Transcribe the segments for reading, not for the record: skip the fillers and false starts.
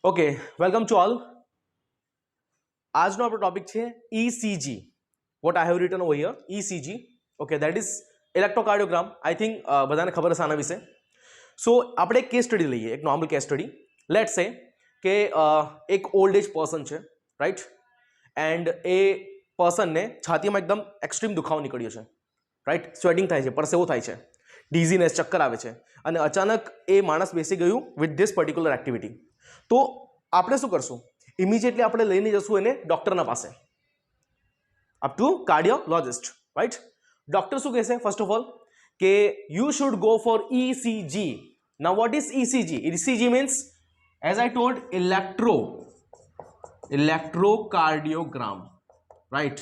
Okay, welcome to all. આજનો આપણો topic છે ECG. What I have return over here, ECG. Okay, that is electrocardiogram. I think બધાને ખબર હશે આના વિશે. સો આપણે એક કેસ સ્ટડી લઈએ, એક નોર્મલ કેસ સ્ટડી. લેટ સે કે એક ઓલ્ડ એજ પર્સન છે, રાઈટ? એન્ડ એ પર્સનને છાતીમાં એકદમ એક્સ્ટ્રીમ દુખાવો નીકળ્યો છે, રાઈટ? સ્વેટિંગ થાય છે, પરસેવો થાય છે, ડીઝીનેસ, ચક્કર આવે છે, અને અચાનક એ માણસ બેસી ગયું વિથ ધીસ પર્ટિક્યુલર એક્ટિવિટી. તો આપણે શું કરશું? ઇમિડિયેટલી આપણે લઈને જશું એને ડોક્ટરના પાસે, up to cardiologist, right? Doctor શું કહેશે? ફર્સ્ટ ઓફ ઓલ કે you should go for ECG. Now what is ECG? ECG means, as I told, electrocardiogram, right?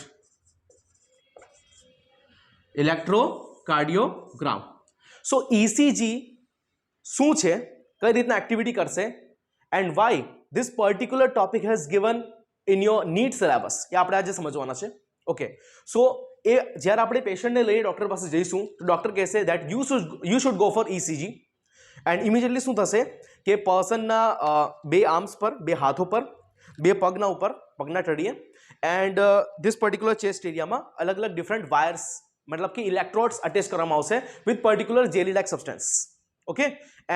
Electrocardiogram. So ECG શું છે, કઈ રીતના એક્ટિવિટી કરશે, and why this particular topic has given in your NEET syllabus, એ આપણે આજે સમજવાના છે. ઓકે, સો એ જ્યારે આપણે પેશન્ટને લઈ ડૉક્ટર પાસે જઈશું તો ડૉક્ટર કહેશે that you should go for ECG. And immediately શું થશે કે પર્સનના બે આર્મ્સ પર, બે હાથો પર, બે પગના ઉપર, પગના તળિયે, એન્ડ ધીસ પર્ટિક્યુલર ચેસ્ટ એરિયામાં અલગ અલગ ડિફરન્ટ વાયર્સ, મતલબ કે ઇલેક્ટ્રોડ્સ અટેચ કરવામાં આવશે with particular jelly like substance. Okay,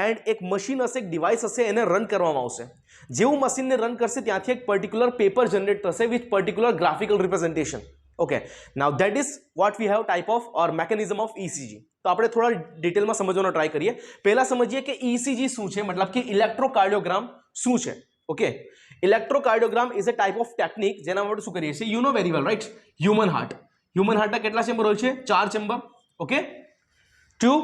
and એક મશીન હશે, એક ડિવાઇસ હશે, એને રન કરવામાં આવશે. જેવું મશીનને રન કરશે ત્યાંથી એક પર્ટિક્યુલર પેપર જનરેટ થશે with particular graphical representation. Okay, now that is what we have type of or mechanism of ECG. તો આપણે થોડા ડિટેલમાં સમજવાનો ટ્રાય કરીએ. પહેલા સમજીએ કે ECG શું છે, મતલબ કે ઇલેક્ટ્રોકાર્ડિયોગ્રામ શું છે. Okay, electrocardiogram is a type of technique જેના માટે શું કરીએ છીએ, you know very well, right? Human હાર્ટના કેટલા ચેમ્બર હોય છે? 4 chamber. Okay, 2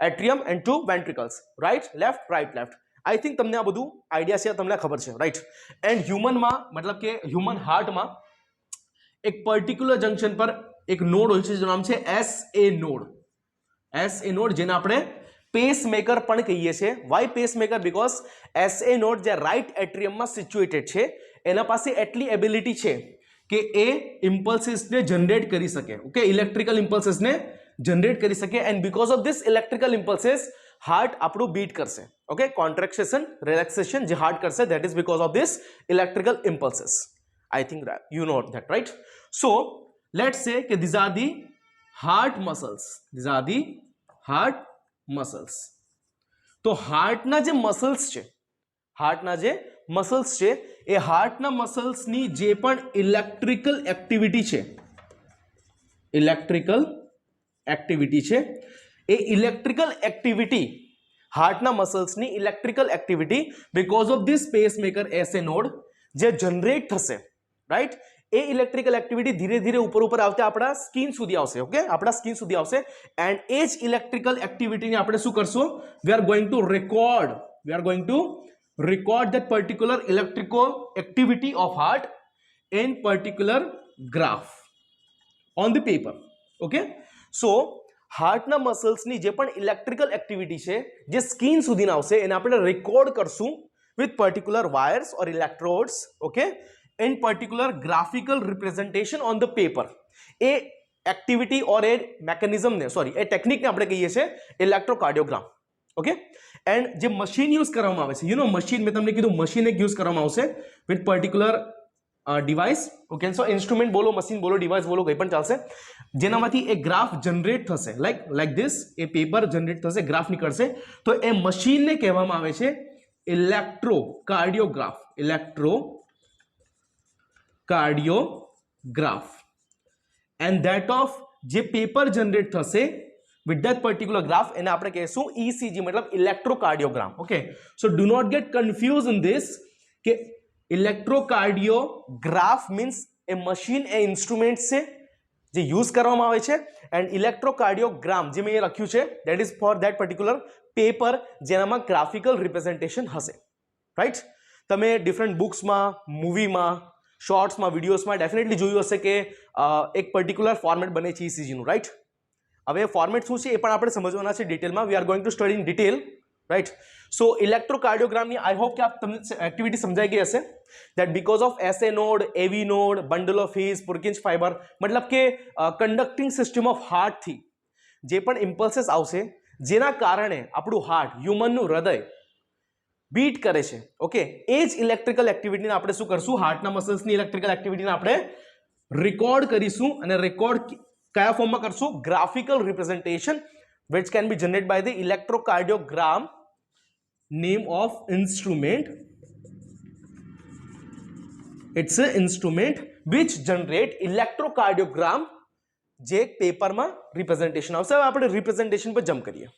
atrium and 2 ventricles, right, left, right, left. I think તમને આ બધું આઈડિયા છે, તમને ખબર છે, રાઈટ? એન્ડ હ્યુમનમાં, મતલબ કે હ્યુમન હાર્ટમાં એક પર્ટિક્યુલર જંક્શન પર એક નોડ હોય છે જેનું નામ છે SA નોડ. જેને આપણે પેસમેકર પણ કહીએ છીએ. Why pacemaker? Because SA node જે રાઈટ એટ્રિયમમાં સિચ્યુએટેડ છે, એના પાસે એટલી એબિલિટી છે કે એ ઇમ્પલ્સિસને જનરેટ કરી શકે. ઓકે, ઇલેક્ટ્રિકલ ઇમ્પલ્સિસને જનરેટ કરી શકે, and because of this electrical impulses heart આપણું બીટ કરશે. ઓકે, કોન્ટ્રેક્શન, રિલેક્સેશન જે હાર્ટ કરશે, that is because of this electrical impulses. I think that you know that, right? So let's say કે these are the heart muscles. તો હાર્ટના જે muscles છે, એ હાર્ટના મસલ્સની જે પણ ઇલેક્ટ્રિકલ એક્ટિવિટી છે, એ ઇલેક્ટ્રિકલ એક્ટિવિટી, હાર્ટના મસલ્સની electrical activity because of this pacemaker SA node જે જનરેટ થશે, રાઈટ? એ ઇલેક્ટ્રિકલ એક્ટિવિટી ધીરે ધીરે ઉપર આવતા આપણા સ્કિન સુધી આવશે. ઓકે, આપણા સ્કિન સુધી આવશે, એન્ડ એ જ ઇલેક્ટ્રિકલ એક્ટિવિટીને આપણે શું કરશું? વી are going two record that particular electrical activity of heart in particular graph on the paper. Okay, so હાર્ટના મસલ્સની જે પણ ઇલેક્ટ્રિકલ એક્ટિવિટી છે જે સ્કિન સુધી આવશે એને આપણે રેકોર્ડ કરશું with particular wires or electrodes, okay, in particular graphical representation on the paper. એ એક્ટિવિટી ઓર એ મેકેનિઝમને, સોરી, એ ટેકનિકને આપણે કહીએ છીએ ઇલેક્ટ્રોકાર્ડિયોગ્રામ. ઓકે, એન્ડ જે મશીન યુઝ કરવામાં આવે છે, યુ નો મશીન, મેં તમને કીધું મશીન એક યુઝ કરવામાં આવશે with particular device. Okay, so instrument બોલો, મશીન બોલો, ડિવાઇસ બોલો, કંઈ પણ ચાલશે, જેનામાંથી એક ગ્રાફ જનરેટ થશે, લાઈક ધીસ. એ પેપર જનરેટ થશે, ગ્રાફ નીકળશે, તો એ મશીનને કહેવામાં આવે છે ઇલેક્ટ્રોકાર્ડિયોગ્રાફ. એન્ડ ધેટ ઓફ જે પેપર જનરેટ થશે વિથ ધેટ પર્ટિક્યુલર ગ્રાફ, એને આપણે કહીશું ECG, મતલબ electrocardiogram. Okay, so do not get confuse in this કે ઇલેક્ટ્રોકાર્ડિયોગ્રાફ મીન્સ એ મશીન, એ ઇન્સ્ટ્રુમેન્ટ છે જે યુઝ કરવામાં આવે છે, એન્ડ ઇલેક્ટ્રોકાર્ડિયોગ્રામ જે મેં લખ્યું છે that is for that particular paper જેનામાં ગ્રાફિકલ રિપ્રેઝન્ટેશન હશે, રાઈટ? તમે ડિફરન્ટ બુક્સમાં, મૂવીમાં, શોર્ટ્સમાં, વિડીયોઝમાં ડેફિનેટલી જોયું હશે કે એક પર્ટિક્યુલર ફોર્મેટ બને છે ECG નું, રાઈટ? હવે ફોર્મેટ શું છે એ પણ આપણે સમજવાના છે ડિટેલમાં. We are going to study in detail, right? So ઇલેક્ટ્રોકાર્ડિયોગ્રામની આઈ હોપ કે આપ તમને એક્ટિવિટી સમજાઈ ગઈ હશે. That because of SA node, AV node, bundle of His, Purkinje fibre, મતલબ કે કન્ડક્ટિંગ સિસ્ટમ ઓફ હાર્ટથી જે પણ ઇમ્પલ્સીસ આવશે જેના કારણે આપણું હાર્ટ, હ્યુમનનું હૃદય બીટ કરે છે. ઓકે, એ જ ઇલેક્ટ્રિકલ એક્ટિવિટીને આપણે શું કરશું, હાર્ટના મસલ્સની ઇલેક્ટ્રિકલ એક્ટિવિટીને આપણે રેકોર્ડ કરીશું. અને રેકોર્ડ કયા ફોર્મમાં કરશું? Graphical representation which can be generated by the electrocardiogram. Name of instrument, it's an instrument which generate electrocardiogram, જે પેપરમાં રિપ્રેઝન્ટેશન આવશે. હવે આપણે રિપ્રેઝન્ટેશન પર જમ્પ કરીએ.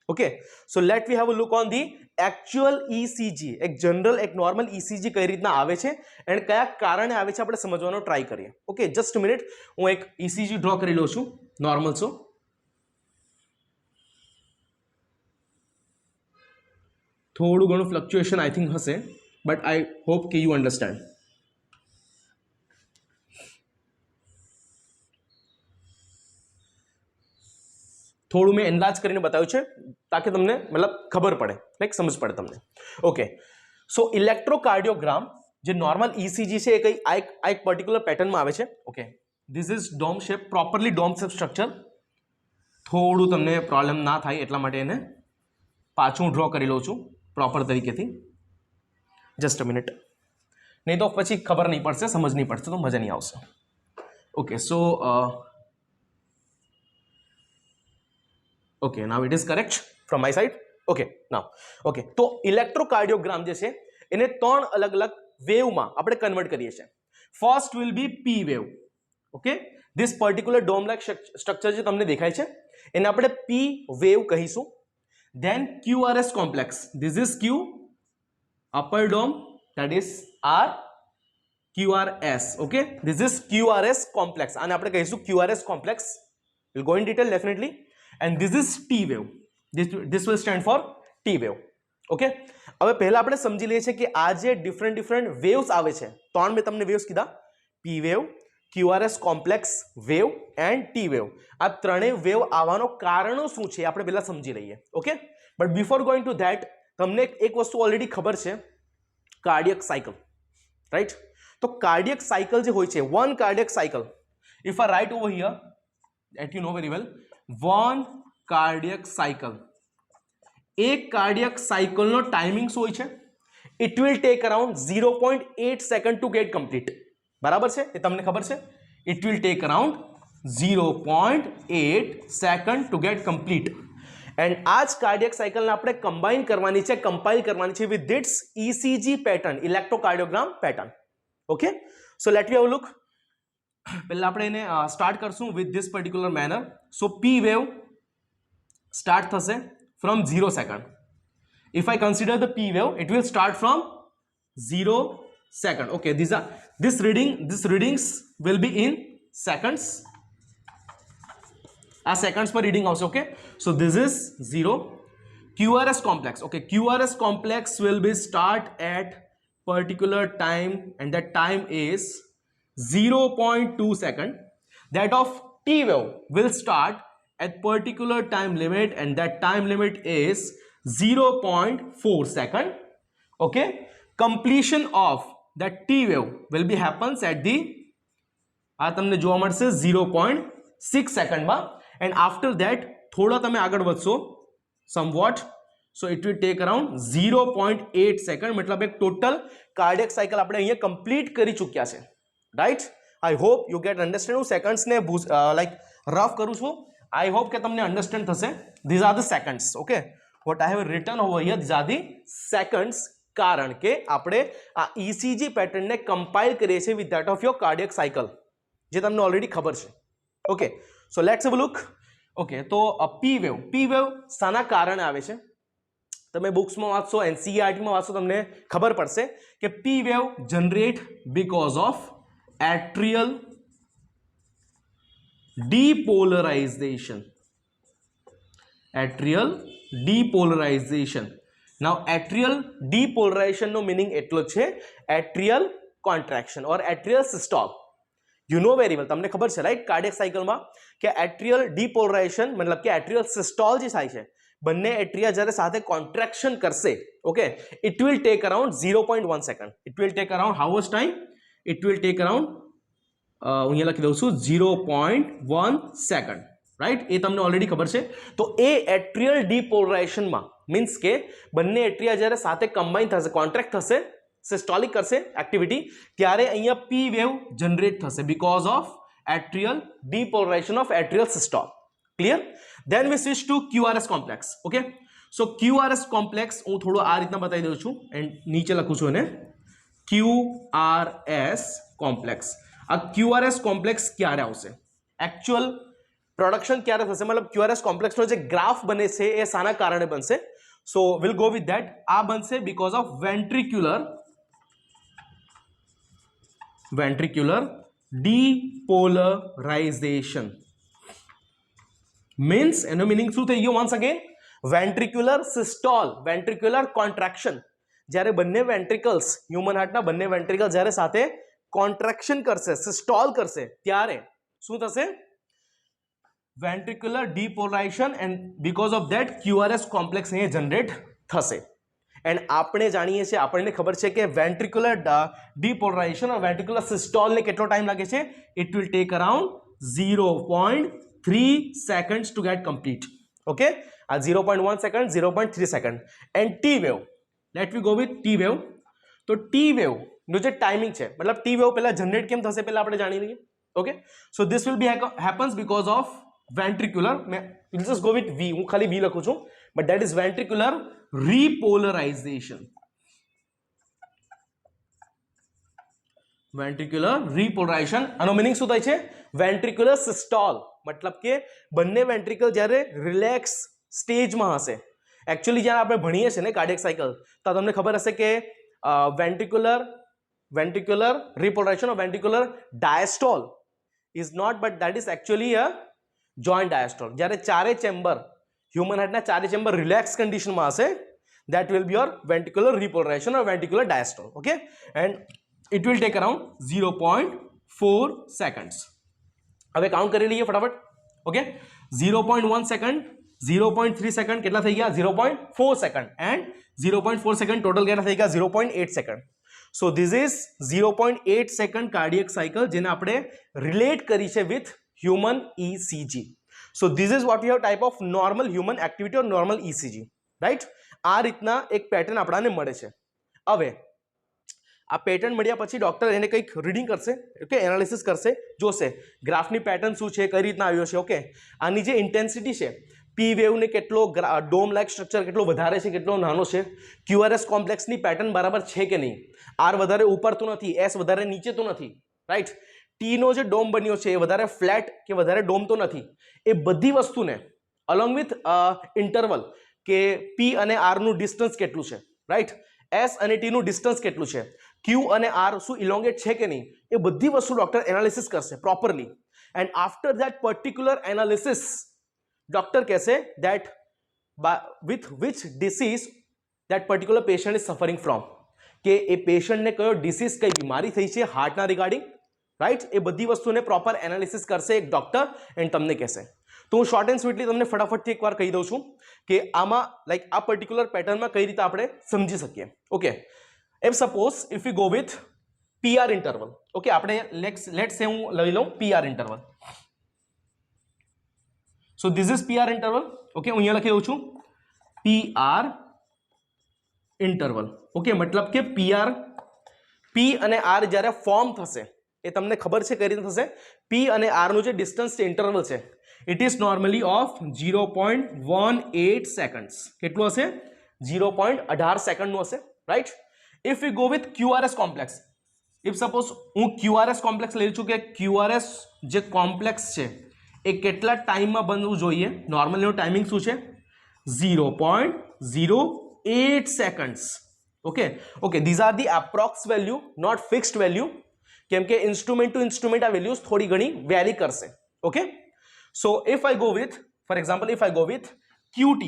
Okay, so let we have a look on the actual ECG. એક general એક normal ECG કઈ રીતના આવે છે એન્ડ કયા કારણે આવે છે આપણે સમજવાનો ટ્રાય કરીએ. ઓકે, જસ્ટ અ મિનિટ, હું એક ECG ડ્રો કરી લઉં છું નોર્મલ. સો થોડું ઘણું ફ્લક્ચ્યુએશન આઈ થિંક હશે, બટ આઈ હોપ કે યુ અન્ડરસ્ટેન્ડ. થોડું મેં એન્લાર્જ કરીને બતાવ્યું છે તાકે તમને મતલબ ખબર પડે, લાઈક સમજ પડે તમને. ઓકે, સો ઇલેક્ટ્રોકાર્ડિયોગ્રામ જે નોર્મલ ECG છે એ કઈ આ એક પર્ટિક્યુલર પેટર્નમાં આવે છે. Okay, this is dome shape, properly dome shape structure. થોડું તમને પ્રોબ્લેમ ના થાય એટલા માટે એને પાછું ડ્રો કરી લઉં છું પ્રોપર તરીકેથી. જસ્ટ અ મિનિટ, નહીં તો પછી ખબર નહીં પડશે, સમજ નહીં પડશે તો મજા નહીં આવશે. Okay, so okay, now it is correct from my side. Okay, now okay, તો ઇલેક્ટ્રોકાર્ડિયોગ્રામ જે છે એને ત્રણ અલગ અલગ વેવમાં આપણે કન્વર્ટ કરીએ છીએ. First will be P wave. Okay, this particular dome like structure જે તમને દેખાય છે એને આપણે P વેવ કહીશું. Then QRS complex, this is Q upper dome, that is R QRS. okay, this is QRS complex, આને આપણે કહીશું QRS complex. we'll go in detail definitely. and this is T wave, this will stand for T wave. okay, હવે પહેલા આપણે સમજી લઈએ છીએ કે આ જે ડિફરન્ટ વેવ્સ આવે છે, ત્રણ મેં તમને વેવ્સ કીધા, P wave, QRS complex wave and T wave. આ ત્રણેય વેવ આવવાનો કારણો શું છે આપણે પહેલા સમજી લઈએ. Okay, but before going to that તમને એક વસ્તુ ઓલરેડી ખબર છે, કાર્ડિયક સાયકલ, રાઈટ? તો કાર્ડિયક સાયકલ જે હોય છે, one cardiac cycle, if I write over here that you know very well, one cardiac cycle, એક કાર્ડિયક સાયકલનો ટાઈમિંગ શું હોય છે? It will take around 0.8 second to get complete. બરાબર છે? એ તમને ખબર છે? It will take around 0.8 second to get complete. And આ જ કાર્ડિયક સાયકલને આપણે કમ્બાઇન કરવાની છે, કમ્પાઇલ કરવાની છે with its ECG pattern, electrocardiogram pattern. Okay, so let we have a look. પહેલા આપણે એને સ્ટાર્ટ કરશું with this particular manner. So P wave start થશે from 0 second. If I consider the P wave, it will start from 0 second. Okay, this readings will be in seconds. આ seconds પર reading આવશે. Okay, so this is 0. QRS complex, okay, QRS complex will be start at particular time and that time is 0.2 second. That of T wave will start at particular time limit and that time limit is 0.4 second. Okay, completion of that T wave will be happens at the આ તમને જોવા મળશે 0.6 સેકન્ડમાં. and after that થોડા તમે આગળ વધશો somewhat, so it will take around 0.8 second. મતલબ એક ટોટલ કાર્ડિયક સાયકલ આપણે અહીંયા કમ્પ્લીટ કરી ચૂક્યા છે, right? I hope you get understand. હું સેકન્ડ્સને લાઈક રફ કરું છું, આઈ હોપ કે તમને અન્ડરસ્ટેન્ડ થશે. These are the seconds. Okay, what I have return over here, these are the seconds, કારણ કે આપણે આ ECG પેટર્નને કમ્પાઇલ કરીએ છીએ with that of your cardiac cycle, જે તમને ઓલરેડી ખબર છે. Okay, so let's have a look. Okay, તો P વેવ શાના કારણે આવે છે? તમે બુક્સમાં વાંચશો, NCERTમાં વાંચશો, તમને ખબર પડશે કે P wave generate because of atrial depolarization. Atrial depolarization. Now atrial depolarization નો મીનિંગ એટલો છે, atrial contraction or atrial systole. You know very well, તમને ખબર છે રાઈટ, કાર્ડિયક સાયકલમાં કે એટ્રિયલ ડિપોલરાઇઝેશન મતલબ કે એટ્રિયલ સિસ્ટોલ જે થાય છે, બંને એટ્રિયા જ્યારે સાથે કોન્ટ્રેક્શન કરશે, okay, it will take around 0.1 second. It will take around how much time? It will take around અહીંયા લખી દઉં છું 0.1 સેકન્ડ, રાઈટ? એ તમને ઓલરેડી ખબર છે. તો એ એટ્રિયલ ડિપોલરાઇઝેશનમાં મીન્સ કે બંને એટ્રિયા જ્યારે સાથે કમ્બાઇન થશે, કોન્ટ્રેક્ટ થશે, સિસ્ટોલિક કરશે એક્ટિવિટી, ત્યારે અહીંયા પી વેવ જનરેટ થશે because of atrial depolarization of atrial systole. Clear? Then we switch to QRS complex. Okay, so QRS complex હું થોડું આ રીતના બતાવી દઉં છું એન્ડ નીચે લખું છું એને QRS complex. આ QRS complex ક્યારે આવશે, एक्चुअल प्रोडक्शन ક્યારે થશે, मतलब QRS complex નો જે ગ્રાફ બને છે એ શાના કારણે બનશે? So we'll go with that. આ બનશે because of ventricular depolarization. Means એનો મીનિંગ શું થઈ ગયો? Once again ventricular systole, ventricular contraction. જ્યારે બંને વેન્ટ્રિકલ્સ, હ્યુમન હાર્ટના બંને વેન્ટ્રિકલ જ્યારે સાથે કોન્ટ્રેક્શન કરશે, સિસ્ટોલ કરશે, ત્યારે શું થશે? Ventricular depolarization, and because of that QRS complex અહીંયા જનરેટ થશે. એન્ડ આપણે જાણીએ છીએ, આપણને ખબર છે કે વેન્ટ્રિક્યુલર ડીપોલરાઇઝેશન और વેન્ટ્રિક્યુલર સિસ્ટોલને કેટલો ટાઈમ લાગે છે? It will take around 0.3 seconds to get complete. Okay, 0.1 second, 0.3 second. And T wave, let me go with T wave. तो T wave નો જે ટાઈમિંગ છે, મતલબ T wave પહેલા જનરેટ કેમ થશે પહેલા આપણે જાણી લઈએ. Okay, so this will be happens because of ventricular, we'll just go with V, હું ખાલી V લખું છું, but that is ventricular repolarization. Ventricular repolarization, આનો મીનિંગ શું થાય છે? વેન્ટ્રિક્યુલર સિસ્ટોલ, મતલબ કે બંને વેન્ટ્રિકલ જ્યારે રિલેક્સ સ્ટેજમાં હશે. એકચ્યુઅલી જ્યારે આપણે ભણીએ છીએ ને કાર્ડિયક સાયકલ, તો તમને ખબર હશે કે ventricular repolarization of ventricular diastole is not, but that is actually a joint diastole. જ્યારે ચારે ચેમ્બર, હ્યુમન હાર્ટના ચારે ચેમ્બર રિલેક્સ કન્ડિશનમાં હશે, that will be your ventricular repolarization or ventricular diastole. Okay, and it will take around 0.4 seconds. હવે count કરી લઈએ ફટાફટ. Okay, 0.1 second, 0.3 second, કેટલા થઈ ગયા? 0.4 સેકન્ડ, એન્ડ 0.4 સેકન્ડ ટોટલ કેટલા થઈ ગયા? 0.8 second. So this is 0.8 second cardiac cycle, જેને આપણે રિલેટ કરી છે with human ECG. So this is what you have type of normal human activity or normal ECG, right? આ રીતના એક પેટર્ન આપણને મળે છે. હવે આ પેટર્ન મળ્યા પછી ડોક્ટર એને કંઈક રીડિંગ કરશે, ઓકે, એનાલિસિસ કરશે, જોશે ગ્રાફની પેટર્ન શું છે, કઈ રીતના આવ્યો છે. ઓકે, આની જે ઇન્ટેન્સિટી છે, પી વેવને કેટલો ડોમ લાઇક સ્ટ્રક્ચર કેટલો વધારે છે, કેટલો નાનો છે, QRS કોમ્પ્લેક્સની પેટર્ન બરાબર છે કે નહીં, આર વધારે ઉપર તો નથી, એસ વધારે નીચે તો નથી, રાઈટ? ટીનો જે ડોમ બન્યો છે એ વધારે ફ્લેટ કે વધારે ડોમ તો નથી. એ બધી વસ્તુને અલોંગ વિથ ઇન્ટરવલ કે પી અને આરનું ડિસ્ટન્સ કેટલું છે, રાઈટ? એસ અને ટીનું ડિસ્ટન્સ કેટલું છે, ક્યુ અને આર શું ઇલોંગેટ છે કે નહીં, એ બધી વસ્તુ ડોક્ટર એનાલિસિસ કરશે properly. And after that particular analysis doctor કહેશે that with which disease that particular patient is suffering from, કે એ પેશન્ટને કયો ડિસીઝ, કઈ બીમારી થઈ છે હાર્ટના રિગાર્ડિંગ, રાઈટ? એ બધી વસ્તુને પ્રોપર એનાલિસિસ કરશે એક ડોક્ટર એન્ડ તમને કહેશે. તો હું શોર્ટ એન્ડ સ્વીટલી તમને ફટાફટથી એકવાર કહી દઉં છું કે આમાં લાઈક આ પર્ટિક્યુલર પેટર્નમાં કઈ રીતે આપણે સમજી શકીએ. Okay, if suppose if we go with PR interval, okay, આપણે let's say હું લઈ લઉં PR interval. So this is PR interval. Okay, હું અહીંયા લખી દઉં છું PR interval. Okay, મતલબ કે P અને R જ્યારે ફોર્મ થશે એ તમને ખબર છે કઈ રીતે થશે? P અને R નું જે ડિસ્ટન્સ છે, ઇન્ટરવલ છે, it is normally of 0.18 seconds. કેટલું હશે? 0.18 સેકન્ડનું હશે, right? If we go with QRS complex, if suppose હું QRS complex લઈ છું કે QRS જે કોમ્પ્લેક્સ છે એ કેટલા ટાઈમમાં બનવું જોઈએ? નોર્મલનો ટાઈમિંગ શું છે? 0.08 seconds. Okay, these are the approx value, not fixed value, કેમ કે ઇન્સ્ટ્રુમેન્ટ ટુ ઇન્સ્ટ્રુમેન્ટ આ વેલ્યુઝ થોડી ઘણી વેરી કરશે. Okay, so if I go with, for example, if I go with QT,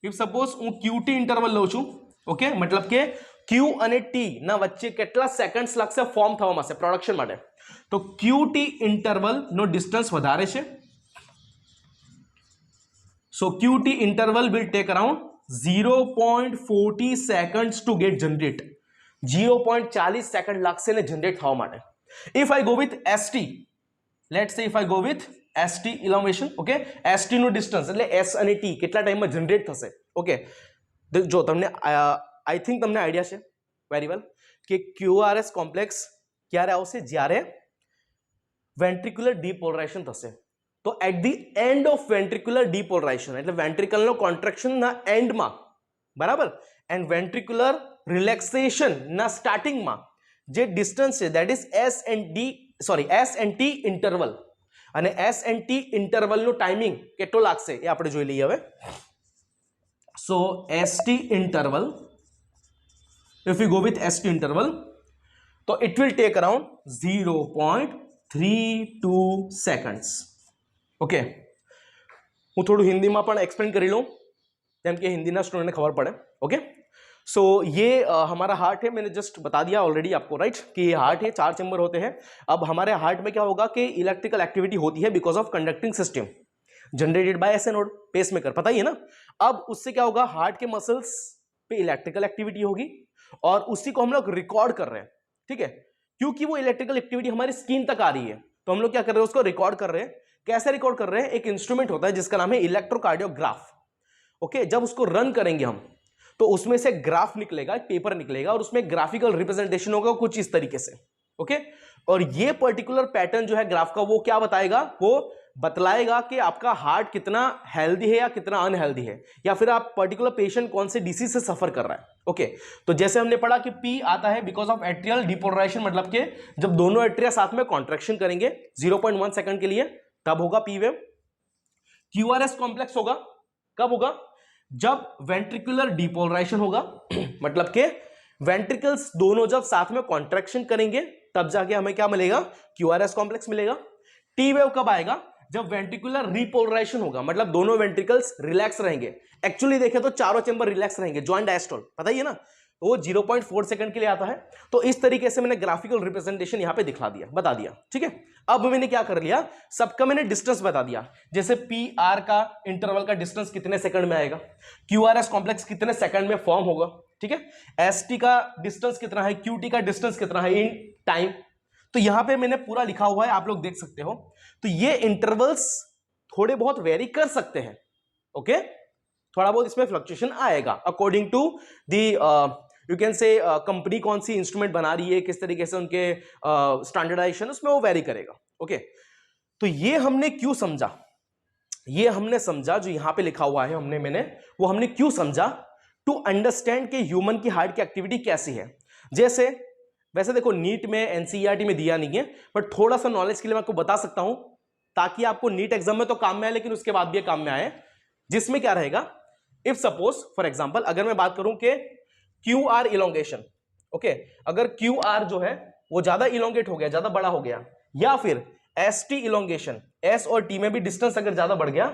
if suppose હું QT interval લઉં છું, okay, મતલબ કે Q અને T ના વચ્ચે કેટલા સેકન્ડ્સ લાગશે ફોર્મ થવા માટે, પ્રોડક્શન માટે? તો QT ઇન્ટરવલ નો ડિસ્ટન્સ વધારે છે, સો QT interval will take around 0.40 seconds to get generate. 0.40 second લાગશે ને જનરેટ થવા માટે. If I go with ST, let's say if I go with ST elongation, okay, ST નું ડિસ્ટન્સ એટલે S અને T કેટલા ટાઈમમાં જનરેટ થશે, ઓકે, જો તમને આઈ થિંક તમને આઈડિયા છે વેરી વેલ કે QRS કોમ્પ્લેક્સ ક્યારે આવશે? જ્યારે વેન્ટ્રિક્યુલર ડીપોલરાઇઝેશન થશે. તો at the end of ventricular depolarization એટલે વેન્ટ્રિકલનો કોન્ટ્રેક્શનના એન્ડમાં, બરાબર, એન્ડ વેન્ટ્રિક્યુલર રિલેક્સેશન ના સ્ટાર્ટિંગમાં જે ડિસ્ટન્સ છે that is S and T interval, અને એસ એન્ડ ટી ઇન્ટરવલનું ટાઈમિંગ કેટલો લાગશે એ આપણે જોઈ લઈએ હવે. સો ST interval, if we go with ST interval, તો it will take around 0.32 seconds. Okay, હું થોડું હિન્દીમાં પણ एक्सप्लेन કરી लूँ કેમ કે हिंदी ना स्टूडेंट ने खबर पड़े. ओके, सो ये हमारा हार्ट है, मैंने जस्ट बता दिया ऑलरेडी आपको, राइट, कि ये हार्ट है, 4 चैम्बर होते हैं. अब हमारे हार्ट में क्या होगा कि इलेक्ट्रिकल एक्टिविटी होती है because of conducting system generated by S node, pacemaker, पता ही है ना. अब उससे क्या होगा, हार्ट के मसल्स पे इलेक्ट्रिकल एक्टिविटी होगी और उसी को हम लोग रिकॉर्ड कर रहे हैं. ठीक है, क्योंकि वो इलेक्ट्रिकल एक्टिविटी हमारी स्किन तक आ रही है तो हम लोग क्या कर रहे हैं, उसको रिकॉर्ड कर रहे हैं. कैसे रिकॉर्ड कर रहे हैं? एक इंस्ट्रूमेंट होता है जिसका नाम है इलेक्ट्रोकार्डियोग्राफ. ओके, जब उसको रन करेंगे हम तो उसमें से ग्राफ निकलेगा, एक पेपर निकलेगा और उसमें ग्राफिकल रिप्रेजेंटेशन होगा कुछ इस तरीके से. ओके, और ये पर्टिकुलर पैटर्न जो है ग्राफ का वो क्या बताएगा? वो बतलाएगा कि आपका हार्ट कितना हेल्दी है या कितना अनहेल्दी है, या फिर आप पर्टिकुलर पेशेंट कौन से डिसीज से सफर कर रहा है. ओके, तो जैसे हमने पढ़ा कि P आता है बिकॉज ऑफ एट्रियल डिपोलराइजेशन, मतलब कि जब दोनों एट्रिया साथ में कॉन्ट्रैक्शन करेंगे 0.1 सेकंड के लिए तब होगा P वेव. QRS कॉम्प्लेक्स होगा कब होगा? जब वेंट्रिकुलर डिपोलराइजेशन होगा मतलब के वेंट्रिकल्स दोनों जब साथ में कॉन्ट्रैक्शन करेंगे तब जाके हमें क्या मिलेगा? QRS कॉम्प्लेक्स मिलेगा. टी वेव कब आएगा? जब वेंट्रिकुलर रिपोलराइजेशन होगा, मतलब दोनों वेंट्रिकल्स रिलैक्स रहेंगे. एक्चुअली देखें तो चारों चैम्बर रिलैक्स रहेंगे, जॉइंट डायस्टोल, पता ही है ना, तो वो 0.4 सेकंड के लिए आता है. तो इस तरीके से मैंने ग्राफिकल रिप्रेजेंटेशन यहां पे दिखा दिया, बता दिया. ठीक है, अब मैंने क्या कर लिया, सबका मैंने डिस्टेंस बता दिया. जैसे PR का इंटरवल का डिस्टेंस कितने सेकंड में आएगा, QRS कॉम्प्लेक्स कितने सेकंड में फॉर्म होगा. ठीक है, ST का डिस्टेंस कितना है, QT का डिस्टेंस कितना है इन टाइम. तो यहां पे मैंने पूरा लिखा हुआ है, आप लोग देख सकते हो. तो ये इंटरवल्स थोड़े बहुत वेरी कर सकते हैं. ओके, थोड़ा बहुत इसमें फ्लक्चुएशन आएगा according to the you can say company कौन सी इंस्ट्रूमेंट बना रही है, किस तरीके से उनके स्टैंडर्डाइजेशन उसमें वो वेरी करेगा. ओके, तो ये हमने क्यों समझा, ये हमने समझा जो यहां पे लिखा हुआ है वो हमने क्यों समझा, टू अंडरस्टैंड कि ह्यूमन की हार्ट की एक्टिविटी कैसी है. जैसे वैसे देखो नीट में NCERT में दिया नहीं है, बट थोड़ा सा नॉलेज के लिए मैं आपको बता सकता हूं ताकि आपको नीट एग्जाम में तो काम में आए लेकिन उसके बाद भी काम में आए. जिसमें क्या रहेगा, इफ सपोज फॉर एग्जांपल अगर मैं बात करूं कि QR इलोंगेशन, ओके, अगर QR जो है वो ज्यादा इलोंगेट हो गया, ज्यादा बड़ा हो गया, या फिर ST इलोंगेशन, S और T में भी डिस्टेंस अगर ज्यादा बढ़ गया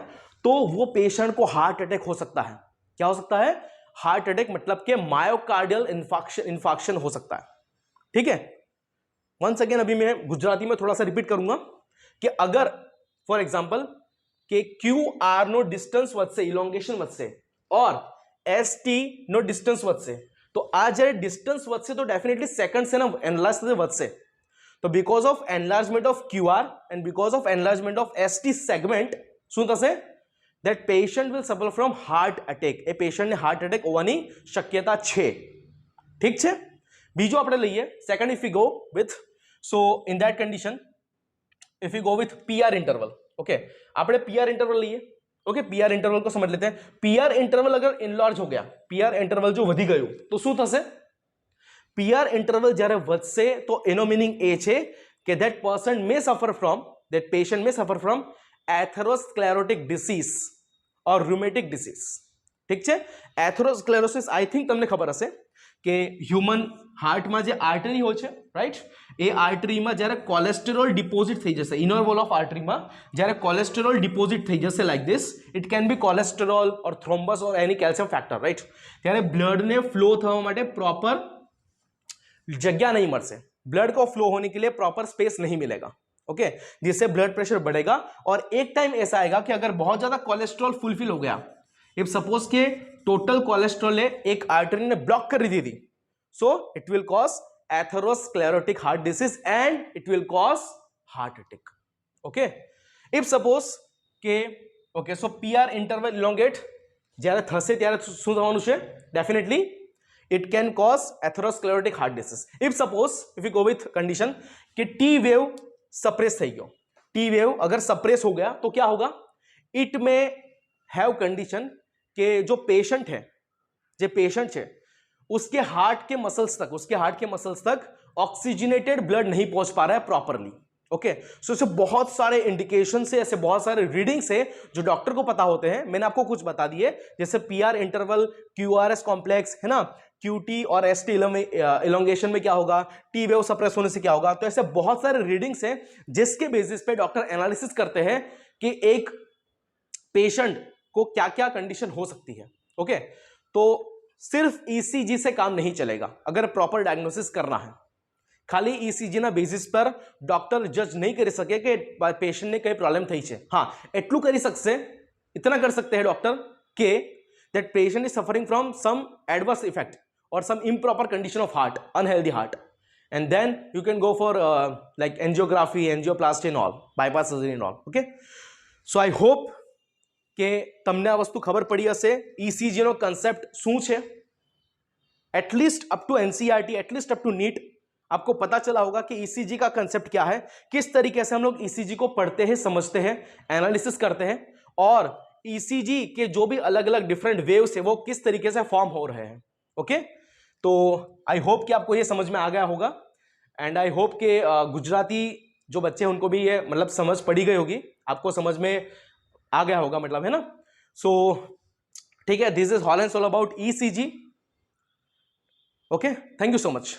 तो वो पेशेंट को हार्ट अटैक हो सकता है. क्या हो सकता है? हार्ट अटैक, मतलब कि मायोकार्डियल इंफाक्शन हो सकता है. ठीक है, वंस अगेन अभी मैं गुजराती में थोड़ा सा रिपीट करूंगा कि अगर फॉर एग्जांपल के QR नो डिस्टेंस વધશે, इलोंगेशन વધશે, और ST નો डिस्टेंस વધશે, तो આ જ્યારે डिस्टेंस વધશે तो डेफिनेटली सेकंड से ना एनलार्ज થશે વધશે. तो because of enlargement of QR and because of enlargement of ST segment શું થશે? that patient will suffer from heart attack. એ પેશન્ટને હાર્ટ એટેક હોવાની શક્યતા છે. ઠીક છે, બીજો આપણે લઈએ second. If we go with, so in that condition if you go with PR interval, okay, આપણે PR इंटरवल લઈએ. ओके, PR इंटरवल को समझ लेते हैं. PR इंटरवल अगर इनलार्ज हो गया, PR इंटरवल जो વધી ગયું તો શું થશે? PR इंटरवल જ્યારે વધશે તો એનો મીનિંગ એ છે કે that person may suffer from, that patient may suffer from atherosclerotic disease और रूमेटिक डिसीज. ઠીક છે, એથેરોસ્ક્લેરોસિસ આઈ થિંક તમને ખબર હશે કે હ્યુમન હાર્ટમાં જે આર્ટરી હોય છે, રાઈટ, એ આર્ટરીમાં જ્યારે કોલેસ્ટેરોલ ડિપોઝિટ થઈ જશે, ઇનર વોલ ઓફ આર્ટરીમાં જ્યારે કોલેસ્ટેરોલ ડિપોઝિટ થઈ જશે like this, it can be cholesterol or thrombus or any calcium factor, right, ત્યારે ब्लड ने फ्लो થવા માટે प्रॉपर जगह नहीं मिल से, ब्लड को फ्लो होने के लिए प्रॉपर स्पेस नहीं मिलेगा. ओके, जिससे ब्लड प्रेशर बढ़ेगा और एक टाइम ऐसा आएगा कि अगर बहुत ज्यादा कोलेस्ट्रॉल फुलफिल हो गया, इफ सपोज के टोटल कोलेस्ट्रॉल एक आर्टरी ने ब्लॉक कर दी थी, so it will cause atherosclerotic heart disease and it will cause heart attack. Okay, if suppose के ओके, सो PR इंटरवल इलोंगेट જ્યારે થશે ત્યારે શું થવાનું છે? Definitely it can cause atherosclerotic heart disease. If suppose if you go with condition कि T wave suppress થઈ ગયો, T wave अगर suppress हो गया तो क्या होगा? It may have condition कि जो पेशेंट है, जो पेशेंट है उसके हार्ट के मसल्स तक ऑक्सीजनेटेड ब्लड नहीं पहुंच पा रहा है प्रॉपरली. ओके, सो ऐसे बहुत सारे इंडिकेशन से, ऐसे बहुत सारे रीडिंग से जो डॉक्टर को पता होते हैं, मैंने आपको कुछ बता दिए, जैसे पीआर इंटरवल, क्यूआरएस कॉम्प्लेक्स है ना, क्यूटी और एसटी इलोंगेशन में क्या होगा, टी वेव सप्रेस होने से क्या होगा. तो ऐसे बहुत सारे रीडिंग्स हैं जिसके बेसिस पे डॉक्टर एनालिसिस करते हैं कि एक पेशेंट को क्या क्या कंडीशन हो सकती है. ओके, तो सिर्फ ईसीजी से काम नहीं चलेगा अगर प्रॉपर डायग्नोसिस करना है. खाली ईसीजी ना बेसिस पर डॉक्टर जज नहीं કરી શકે કે પેશન્ટ ને કઈ પ્રોબ્લેમ થઈ છે. હા, એટલું કરી શકશે, इतना कर सकते हैं डॉक्टर કે that patient is suffering from some adverse effect or some improper condition of heart, unhealthy heart, and then you can go for like angiography, angioplasty and all, bypass surgery and all. Okay, so I hope કે તમને આ વસ્તુ ખબર પડી હશે. ECG નો concept શું છે, at least up to NCERT, at least up to NEET आपको पता चला होगा कि ईसीजी का कंसेप्ट क्या है, किस तरीके से हम लोग ईसीजी को पढ़ते हैं, समझते हैं, एनालिसिस करते हैं, और ईसीजी के जो भी अलग अलग डिफरेंट वेव्स है वो किस तरीके से फॉर्म हो रहे हैं. ओके, तो आई होप कि आपको ये समझ में आ गया होगा, एंड आई होप कि गुजराती जो बच्चे हैं उनको भी ये मतलब समझ पड़ी गई होगी, आपको समझ में आ गया होगा मतलब, है ना. सो ठीक है, this is all and all about ECG. Okay, thank you so much.